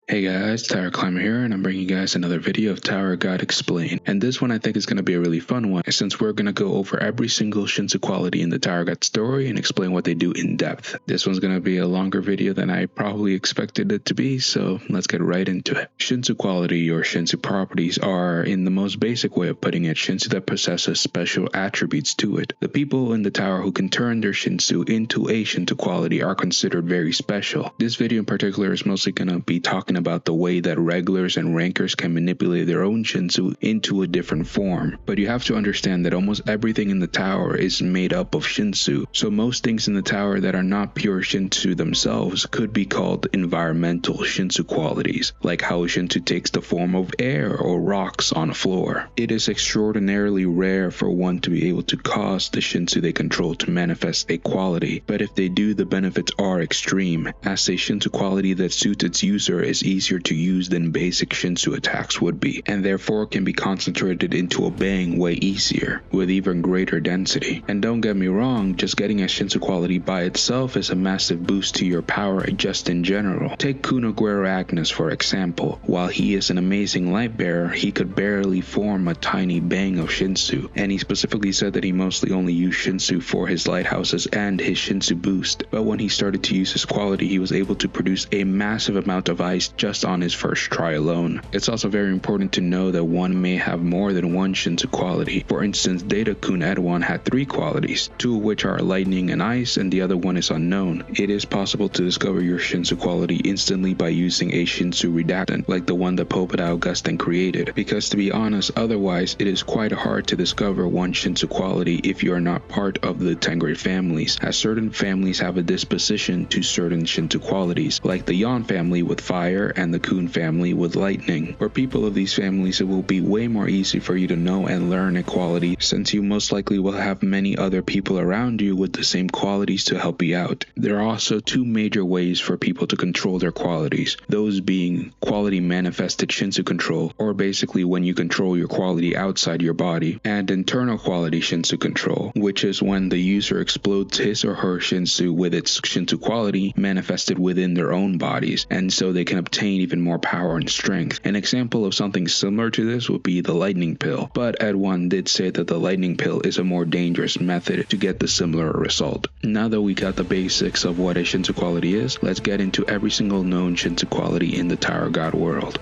Hey guys, Tower Climber here, and I'm bringing you guys another video of Tower God Explained. And this one I think is going to be a really fun one, since we're going to go over every single Shinsu quality in the Tower God story and explain what they do in depth. This one's going to be a longer video than I probably expected it to be, so let's get right into it. Shinsu quality or Shinsu properties are, in the most basic way of putting it, Shinsu that possesses special attributes to it. The people in the tower who can turn their Shinsu into a Shinsu quality are considered very special. This video in particular is mostly going to be talking about the way that regulars and rankers can manipulate their own Shinsu into a different form. But you have to understand that almost everything in the tower is made up of Shinsu, so most things in the tower that are not pure Shinsu themselves could be called environmental Shinsu qualities, like how a Shinsu takes the form of air or rocks on a floor. It is extraordinarily rare for one to be able to cause the Shinsu they control to manifest a quality, but if they do, the benefits are extreme, as a Shinsu quality that suits its user is easier to use than basic Shinsu attacks would be, and therefore can be concentrated into obeying way easier, with even greater density. And don't get me wrong, just getting a Shinsu quality by itself is a massive boost to your power just in general. Take Kuno Guerrero Agnes for example. While he is an amazing light bearer, he could barely form a tiny bang of Shinsu, and he specifically said that he mostly only used Shinsu for his lighthouses and his Shinsu boost, but when he started to use his quality, he was able to produce a massive amount of ice just on his first try alone. It's also very important to know that one may have more than one Shinsu quality. For instance, Data-kun Edwan had 3 qualities, 2 of which are lightning and ice, and the other one is unknown. It is possible to discover your Shinsu quality instantly by using a Shinsu redactant, like the one that Popeda Augustin created, because to be honest, otherwise it is quite hard to discover one Shinsu quality if you are not part of the 10 great families, as certain families have a disposition to certain Shinsu qualities, like the Yan family with fire and the Kun family with lightning. For people of these families, it will be way more easy for you to know and learn a quality, since you most likely will have many other people around you with the same qualities to help you out. There are also 2 major ways for people to control their qualities, those being quality manifested Shinsu control, or basically when you control your quality outside your body, and internal quality Shinsu control, which is when the user explodes his or her Shinsu with its Shinsu quality manifested within their own bodies, and so they can obtain even more power and strength. An example of something similar to this would be the lightning pill, but Edwan did say that the lightning pill is a more dangerous method to get the similar result. Now that we got the basics of what a Shinsu quality is, let's get into every single known Shinsu quality in the Tower God world.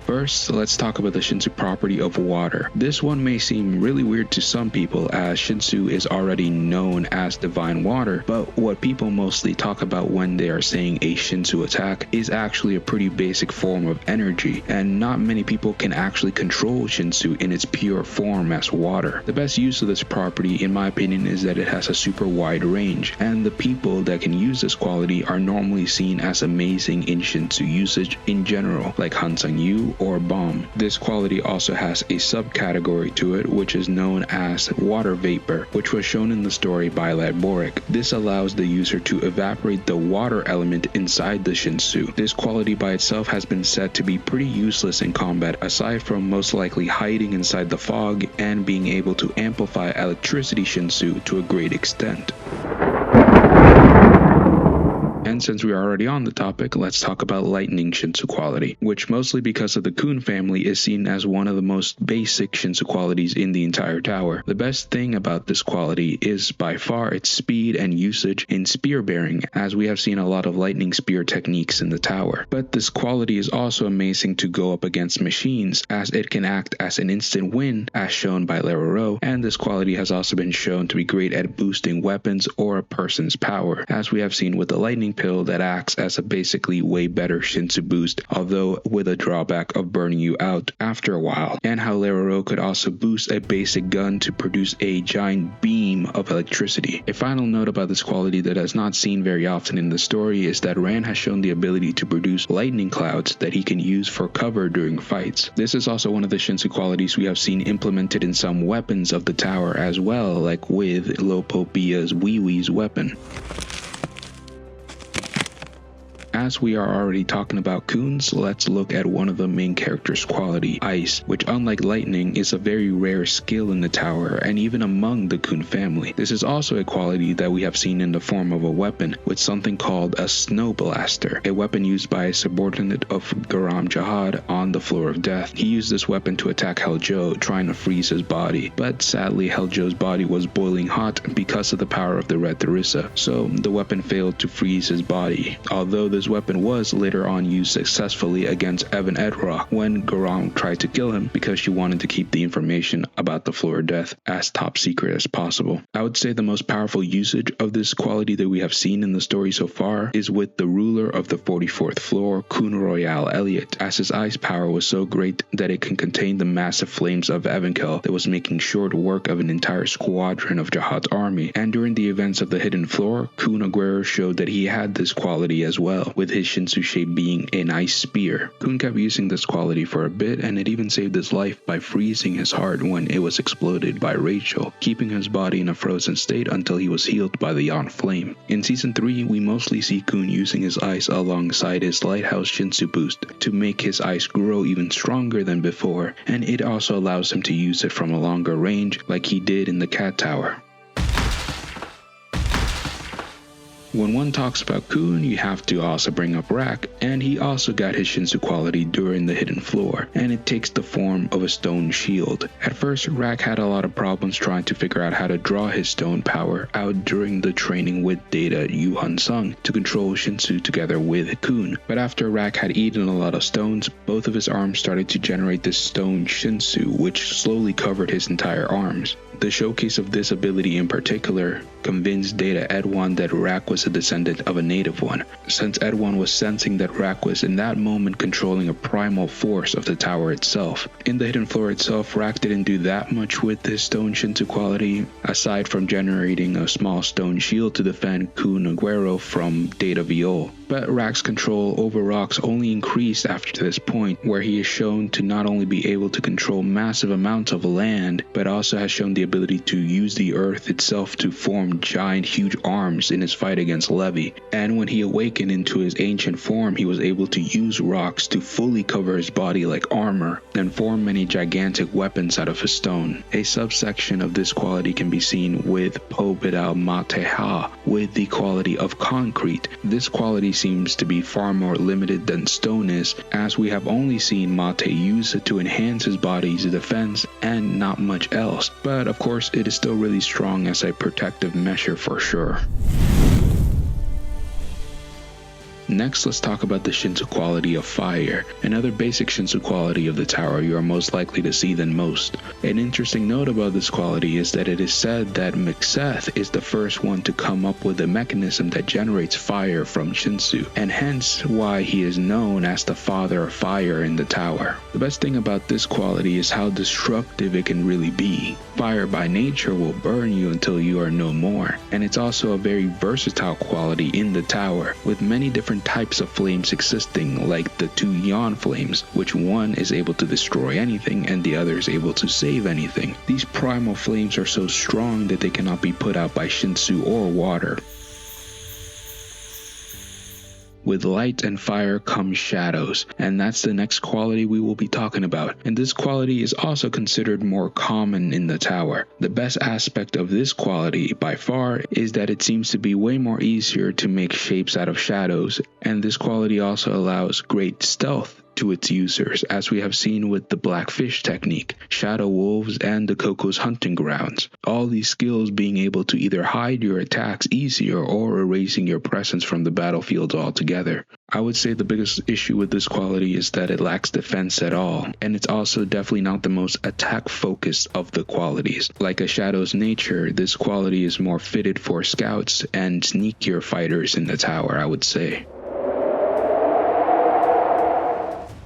First, let's talk about the Shinsu property of water. This one may seem really weird to some people, as Shinsu is already known as divine water, but what people mostly talk about when they are saying a Shinsu attack is actually a pretty basic form of energy, and not many people can actually control Shinsu in its pure form as water. The best use of this property, in my opinion, is that it has a super wide range, and the people that can use this quality are normally seen as amazing in Shinsu usage in general, like Hansang Yu or bomb. This quality also has a subcategory to it, which is known as water vapor, which was shown in the story by Boric. This allows the user to evaporate the water element inside the Shinsu. This quality by itself has been said to be pretty useless in combat, aside from most likely hiding inside the fog and being able to amplify electricity Shinsu to a great extent. And since we are already on the topic, let's talk about lightning Shinsu quality, which mostly because of the Kun family is seen as one of the most basic Shinsu qualities in the entire tower. The best thing about this quality is by far its speed and usage in spear bearing, as we have seen a lot of lightning spear techniques in the tower. But this quality is also amazing to go up against machines, as it can act as an instant win, as shown by Leroro, and this quality has also been shown to be great at boosting weapons or a person's power, as we have seen with the lightning pill that acts as a basically way better Shinsu boost, although with a drawback of burning you out after a while, and how Leroro could also boost a basic gun to produce a giant beam of electricity. A final note about this quality that is not seen very often in the story is that Ran has shown the ability to produce lightning clouds that he can use for cover during fights. This is also one of the Shinsu qualities we have seen implemented in some weapons of the tower as well, like with Lopopia's Wee Wee's weapon. As we are already talking about Kuns, let's look at one of the main character's quality, Ice, which unlike lightning is a very rare skill in the tower and even among the Kun family. This is also a quality that we have seen in the form of a weapon with something called a Snow Blaster, a weapon used by a subordinate of Garam Jahad on the floor of death. He used this weapon to attack Heljo, trying to freeze his body, but sadly Heljo's body was boiling hot because of the power of the Red Theresa, so the weapon failed to freeze his body. Although this weapon was later on used successfully against Evan Edrock when Garam tried to kill him because she wanted to keep the information about the floor of death as top secret as possible. I would say the most powerful usage of this quality that we have seen in the story so far is with the ruler of the 44th floor, Kun Royale Elliot, as his ice power was so great that it can contain the massive flames of Evankel that was making short work of an entire squadron of Jahad's army. And during the events of the hidden floor, Kun Aguero showed that he had this quality as well, with his Shinsu shape being an ice spear. Kun kept using this quality for a bit, and it even saved his life by freezing his heart when it was exploded by Rachel, keeping his body in a frozen state until he was healed by the Yon Flame. In Season 3, we mostly see Kun using his ice alongside his Lighthouse Shinsu boost to make his ice grow even stronger than before, and it also allows him to use it from a longer range like he did in the Cat Tower. When one talks about Kun, you have to also bring up Rak, and he also got his Shinsu quality during the hidden floor, and it takes the form of a stone shield. At first, Rak had a lot of problems trying to figure out how to draw his stone power out during the training with Data Yu Han Sung to control Shinsu together with Kun. But after Rak had eaten a lot of stones, both of his arms started to generate this stone Shinsu, which slowly covered his entire arms. The showcase of this ability in particular convinced Data Edwan that Rak was a descendant of a native one, since Edwan was sensing that Rak was in that moment controlling a primal force of the tower itself. In the hidden floor itself, Rak didn't do that much with his stone Shinsu quality, aside from generating a small stone shield to defend Kun Aguero from Data Viol. But Rak's control over rocks only increased after this point, where he is shown to not only be able to control massive amounts of land, but also has shown the ability to use the earth itself to form giant huge arms in his fight against Levi. And when he awakened into his ancient form, he was able to use rocks to fully cover his body like armor, and form many gigantic weapons out of his stone. A subsection of this quality can be seen with Pobedal Mateha, with the quality of concrete. This quality seems to be far more limited than stone is, as we have only seen Mate use it to enhance his body's defense and not much else, but of course it is still really strong as a protective measure for sure. Next, let's talk about the Shinsu quality of fire, another basic Shinsu quality of the tower you are most likely to see than most. An interesting note about this quality is that it is said that Mixeth is the first one to come up with a mechanism that generates fire from Shinsu, and hence why he is known as the father of fire in the tower. The best thing about this quality is how destructive it can really be. Fire by nature will burn you until you are no more, and it's also a very versatile quality in the tower, with many different types of flames existing, like the two Yon flames, which one is able to destroy anything and the other is able to save anything. These primal flames are so strong that they cannot be put out by Shinsu or water. With light and fire comes shadows, and that's the next quality we will be talking about. And this quality is also considered more common in the tower. The best aspect of this quality by far is that it seems to be way more easier to make shapes out of shadows, and this quality also allows great stealth to its users, as we have seen with the Blackfish technique, Shadow Wolves, and the Coco's hunting grounds. All these skills being able to either hide your attacks easier or erasing your presence from the battlefield altogether. I would say the biggest issue with this quality is that it lacks defense at all, and it's also definitely not the most attack focused of the qualities. Like a Shadow's nature, this quality is more fitted for scouts and sneakier fighters in the tower, I would say.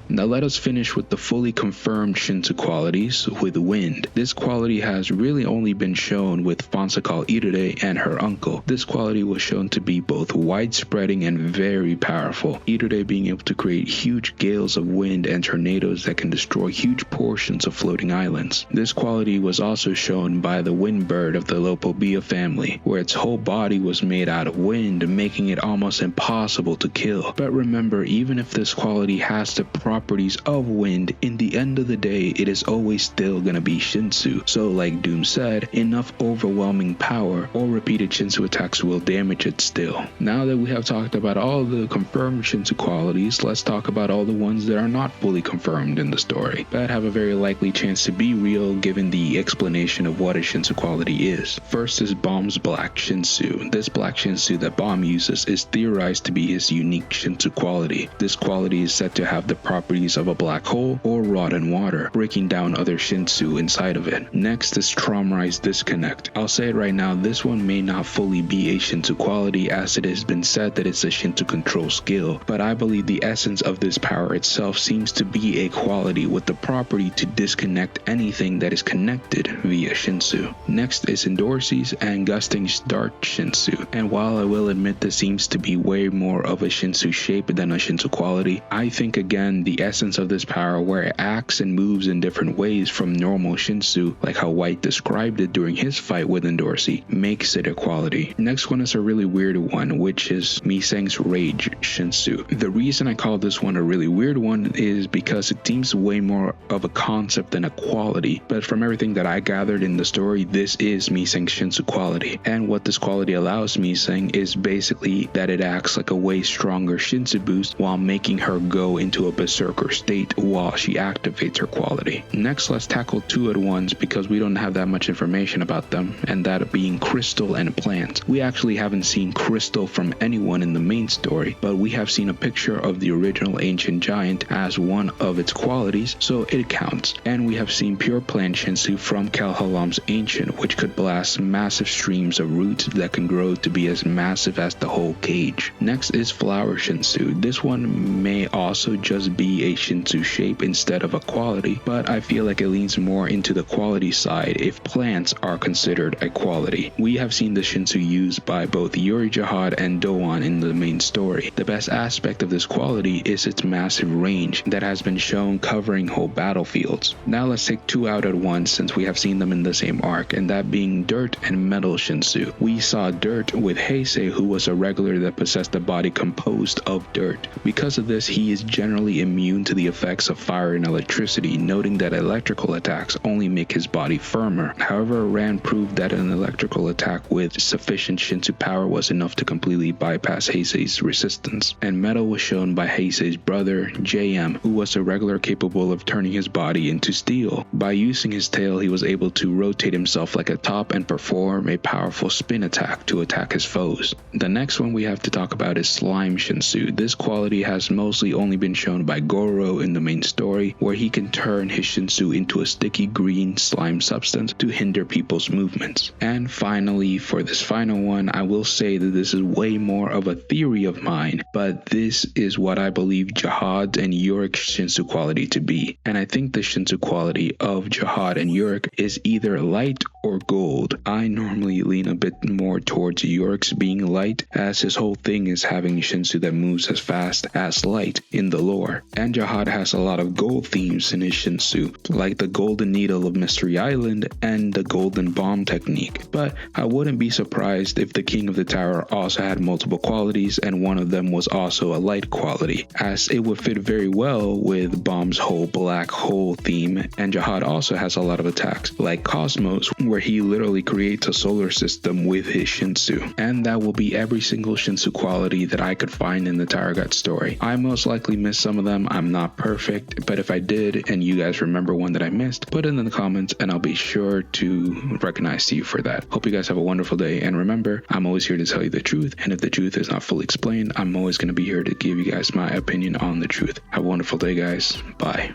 Now let us finish with the fully confirmed Shinsu qualities with wind. This quality has really only been shown with Fonsakal Irure and her uncle. This quality was shown to be both widespreading and very powerful. Irure being able to create huge gales of wind and tornadoes that can destroy huge portions of floating islands. This quality was also shown by the wind bird of the Lopobia family, where its whole body was made out of wind, making it almost impossible to kill. But remember, even if this quality has the properties of wind, in the end of the day, it is always still gonna be Shinsu. So like Doom said, enough overwhelming power or repeated Shinsu attacks will damage it still. Now that we have talked about all the confirmed Shinsu qualities, let's talk about all the ones that are not fully confirmed in the story, but have a very likely chance to be real given the explanation of what a Shinsu quality is. First is Bomb's Black Shinsu. This black Shinsu that Bomb uses is theorized to be his unique Shinsu quality. This quality is said to have the properties of a black hole or rod in water, breaking down other Shinsu inside of it. Next is Traumarized Disconnect. I'll say it right now, this one may not fully be a Shinsu quality, as it has been said that it's a Shinsu control skill, but I believe the essence of this power itself seems to be a quality with the property to disconnect anything that is connected via Shinsu. Next is Endorse's and Gusting's Dart Shinsu, and while I will admit this seems to be way more of a Shinsu shape than a Shinsu quality, I think again the essence of this power, where it acts and moves in different ways from normal Shinsu, like how White described it during his fight with Endorsey, makes it a quality. Next one is a really weird one, which is Miseng's Rage Shinsu. The reason I call this one a really weird one is because it seems way more of a concept than a quality, but from everything that I gathered in the story, this is Miseng's Shinsu quality. And what this quality allows Miseng is basically that it acts like a way stronger Shinsu boost while making her go into a berserker state while she activates her quality. Next, let's tackle two at once because we don't have that much information about them, and that being Crystal and Plants. We actually haven't seen Crystal from anyone in the main story, but we have seen a picture of the original ancient giant as one of its qualities, so it counts. And we have seen Pure Plant Shinsu from Kalhalam's Ancient, which could blast massive streams of roots that can grow to be as massive as the whole cage. Next is Flower Shinsu. This one may also just be a Shinsu shape instead of a quality, but I feel like it leans more into the quality side if plants are considered a quality. We have seen the Shinsu used by both Yuri Jihad and Doan in the main story. The best aspect of this quality is its massive range that has been shown covering whole battlefields. Now let's take two out at once since we have seen them in the same arc, and that being Dirt and Metal Shinsu. We saw Dirt with Heisei, who was a regular that possessed a body composed of dirt. Because of this, he is generally immune to the effects of fire and electricity, noting that electrical attacks only make his body firmer. However, Rand proved that an electrical attack with sufficient Shinsu power was enough to completely bypass Heisei's resistance. And Metal was shown by Heisei's brother, JM, who was a regular capable of turning his body into steel. By using his tail, he was able to rotate himself like a top and perform a powerful spin attack to attack his foes. The next one we have to talk about is Slime Shinsu. This quality has mostly only been shown by Goro in the main story, where he can turn his Shinsu into a sticky green slime substance to hinder people's movements. And finally, for this final one, I will say that this is way more of a theory of mine, but this is what I believe Jihad and Yurik's Shinsu quality to be. And I think the Shinsu quality of Jihad and Yurik is either light or gold. I normally lean a bit more towards Yurik's being light, as his whole thing is having Shinsu that moves as fast as light in the lore. And Jihad has a lot of gold themes in his Shinsu, like the Golden Needle of Mystery Island and the Golden Bomb technique. But I wouldn't be surprised if the King of the Tower also had multiple qualities and one of them was also a light quality, as it would fit very well with Bomb's whole black hole theme. And Jihad also has a lot of attacks, like Cosmos, where he literally creates a solar system with his Shinsu. And that will be every single Shinsu quality that I could find in the Tower God story. I most likely missed some of them. I'm not perfect, but if I did and you guys remember one that I missed, put it in the comments and I'll be sure to recognize you for that. Hope you guys have a wonderful day, and remember, I'm always here to tell you the truth, and if the truth is not fully explained, I'm always going to be here to give you guys my opinion on the truth. Have a wonderful day, guys. Bye.